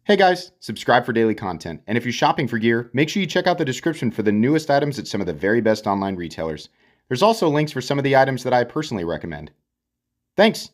Hey guys, subscribe for daily content, and if you're shopping for gear, make sure you check out the description for the newest items at some of the very best online retailers. There's also links for some of the items that I personally recommend. Thanks!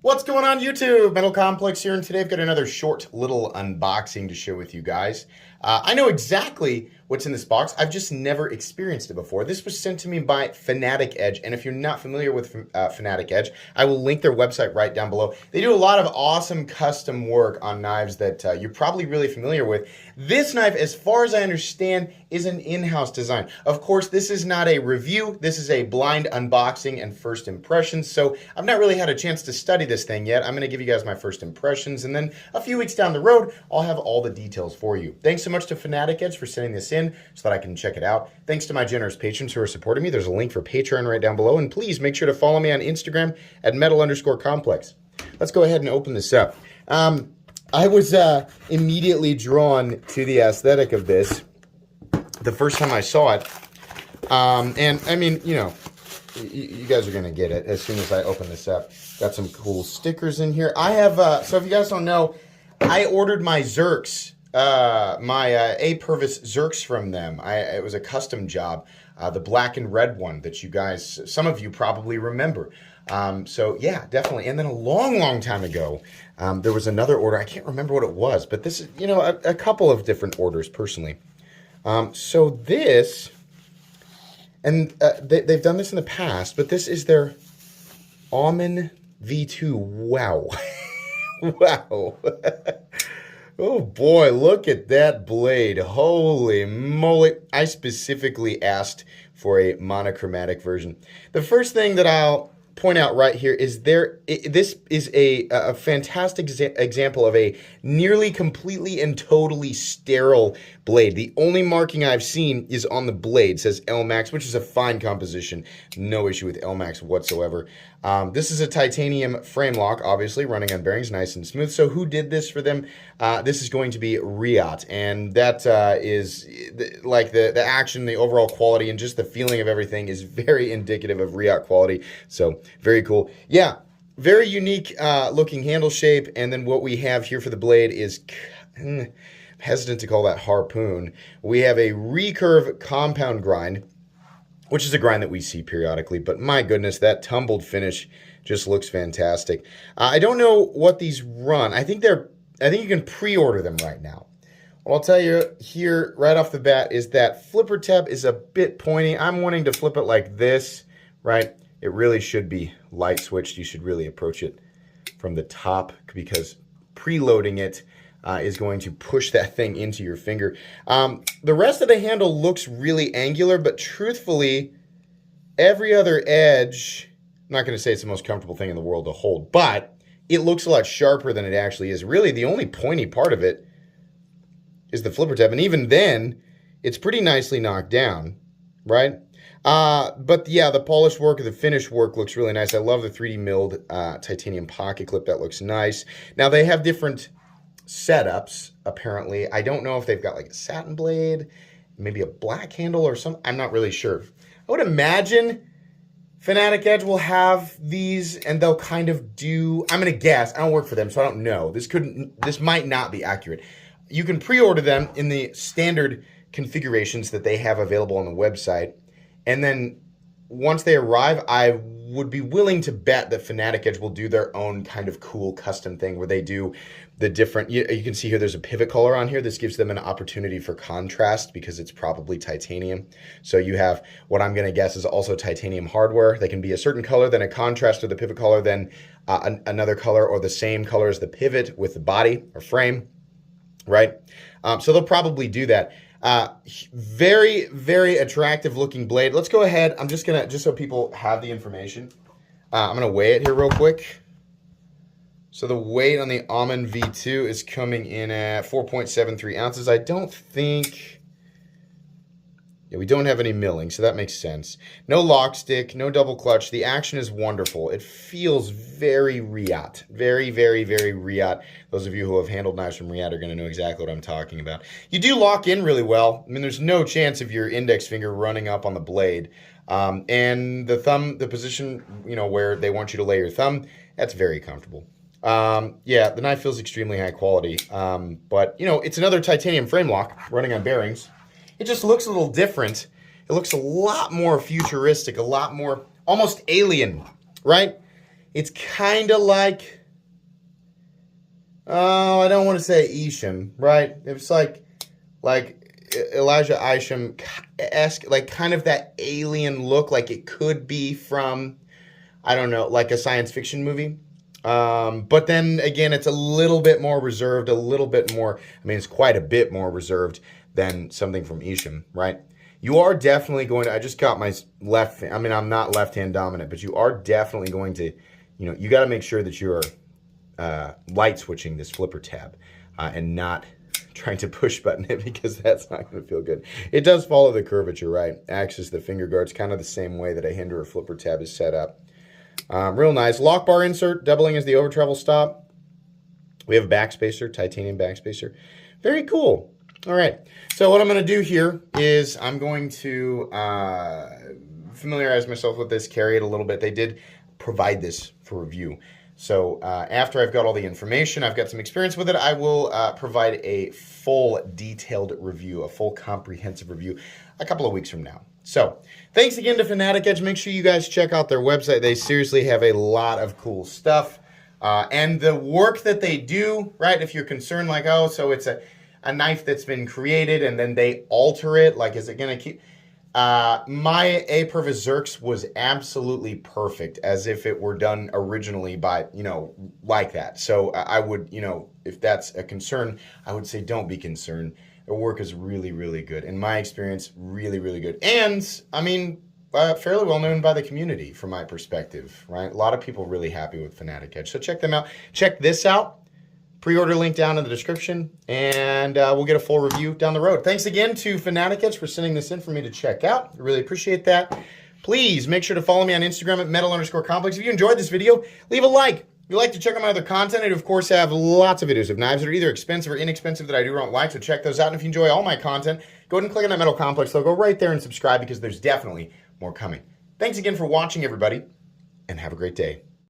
What's going on YouTube? Metal Complex here, and today I've got another short little unboxing to share with you guys. I know exactly what's in this box. I've just never experienced it before. This was sent to me by Fnatic Edge, and if you're not familiar with Fnatic Edge, I will link their website right down below. They do a lot of awesome custom work on knives that you're probably really familiar with. This knife, as far as I understand, is an in-house design. Of course, this is not a review. This is a blind unboxing and first impressions, so I've not really had a chance to study this thing yet. I'm going to give you guys my first impressions, and then a few weeks down the road, I'll have all the details for you. Thanks so much to Fnatic Edge for sending this in so that I can check it out. Thanks to my generous patrons who are supporting me. There's a link for Patreon right down below, and please make sure to follow me on Instagram at metal_complex. Let's go ahead and open this up. I was immediately drawn to the aesthetic of this the first time I saw it. And I mean, you know, you guys are going to get it as soon as I open this up. Got some cool stickers in here. I have, so if you guys don't know, I ordered my Zerks, my A-Purvis Zerks from them. It was a custom job, the black and red one that you guys, some of you probably remember. So yeah, definitely. And then a long time ago, there was another order. I can't remember what it was, but this is, you know, a couple of different orders personally. So this, and they've done this in the past, but this is their Omen V2. Wow. Wow. Oh boy, look at that blade. Holy moly. I specifically asked for a monochromatic version. The first thing that I'll point out right here is this is a fantastic example of a nearly completely and totally sterile blade. The only marking I've seen is on the blade. It says LMAX, which is a fine composition. No issue with LMAX whatsoever. This is a titanium frame lock, obviously, running on bearings, nice and smooth. So who did this for them? This is going to be Riot, and that is like the action, the overall quality, and just the feeling of everything is very indicative of Riot quality. So very cool. Yeah, very unique looking handle shape. And then what we have here for the blade is, hesitant to call that harpoon. We have a recurve compound grind, which is a grind that we see periodically, but my goodness, that tumbled finish just looks fantastic. I don't know what these run. I think you can pre-order them right now. What I'll tell you here right off the bat is that flipper tab is a bit pointy. I'm wanting to flip it like this, right? It really should be light switched. You should really approach it from the top because preloading it is going to push that thing into your finger. The rest of the handle looks really angular, but truthfully, every other edge, I'm not going to say it's the most comfortable thing in the world to hold, but it looks a lot sharper than it actually is. Really, the only pointy part of it is the flipper tab, and even then, it's pretty nicely knocked down, right? But yeah, the polish work, the finish work looks really nice. I love the 3D milled titanium pocket clip. That looks nice. Now, they have different setups, apparently. I don't know if they've got like a satin blade, maybe a black handle or something. I'm not really sure. I would imagine Fnatic Edge will have these and they'll kind of do, I'm going to guess, I don't work for them, so I don't know. This might not be accurate. You can pre-order them in the standard configurations that they have available on the website. And then once they arrive, I would be willing to bet that Fnatic Edge will do their own kind of cool custom thing where they do the different, you can see here there's a pivot collar on here. This gives them an opportunity for contrast because it's probably titanium. So you have what I'm going to guess is also titanium hardware. They can be a certain color, then a contrast to the pivot collar, then another color or the same color as the pivot with the body or frame, right? So they'll probably do that. Very, very attractive looking blade. Let's go ahead. I'm just so people have the information, I'm gonna weigh it here real quick. So the weight on the Omen V2 is coming in at 4.73 ounces. I don't think, yeah, we don't have any milling, so that makes sense. No lock stick, no double clutch. The action is wonderful. It feels very Riot. Very, very, very Riot. Those of you who have handled knives from Riot are going to know exactly what I'm talking about. You do lock in really well. I mean, there's no chance of your index finger running up on the blade. And the thumb, the position, you know, where they want you to lay your thumb, that's very comfortable. Yeah, the knife feels extremely high quality. But, you know, it's another titanium frame lock running on bearings. It just looks a little different. It looks a lot more futuristic, a lot more almost alien, right? It's kind of like, oh, I don't want to say Isham, right? It's like Elijah Isham-esque, like kind of that alien look, like it could be from, I don't know, like a science fiction movie. But then again, it's a little bit more reserved, a little bit more, I mean, it's quite a bit more reserved than something from Isham, right? You are definitely going to, I just got my left, I mean, I'm not left-hand dominant, but you are definitely going to, you know, you got to make sure that you're light switching this flipper tab and not trying to push button it, because that's not going to feel good. It does follow the curvature, right? Acts as the finger guards, kind of the same way that a hinder or flipper tab is set up. Real nice. Lock bar insert, doubling as the over travel stop. We have a backspacer, titanium backspacer. Very cool. All right. So what I'm going to do here is I'm going to familiarize myself with this, carry it a little bit. They did provide this for review. So after I've got all the information, I've got some experience with it, I will provide a full detailed review, a full comprehensive review a couple of weeks from now. So thanks again to Fnatic Edge. Make sure you guys check out their website. They seriously have a lot of cool stuff. And the work that they do, right, if you're concerned like, oh, so it's a knife that's been created and then they alter it, like is it going to keep... my A-Pervis Zerx was absolutely perfect, as if it were done originally by, you know, like that. So I would, you know, if that's a concern, I would say don't be concerned. The work is really, really good. In my experience, really, really good. And, I mean, fairly well known by the community from my perspective, right? A lot of people really happy with Fnatic Edge. So check them out. Check this out. Pre-order link down in the description, and we'll get a full review down the road. Thanks again to Fnatic Edge for sending this in for me to check out. I really appreciate that. Please make sure to follow me on Instagram at metal_complex. If you enjoyed this video, leave a like. If you'd like to check out my other content, I do, of course, have lots of videos of knives that are either expensive or inexpensive that I do or don't like, so check those out. And if you enjoy all my content, go ahead and click on that Metal Complex logo right there and subscribe, because there's definitely more coming. Thanks again for watching, everybody, and have a great day.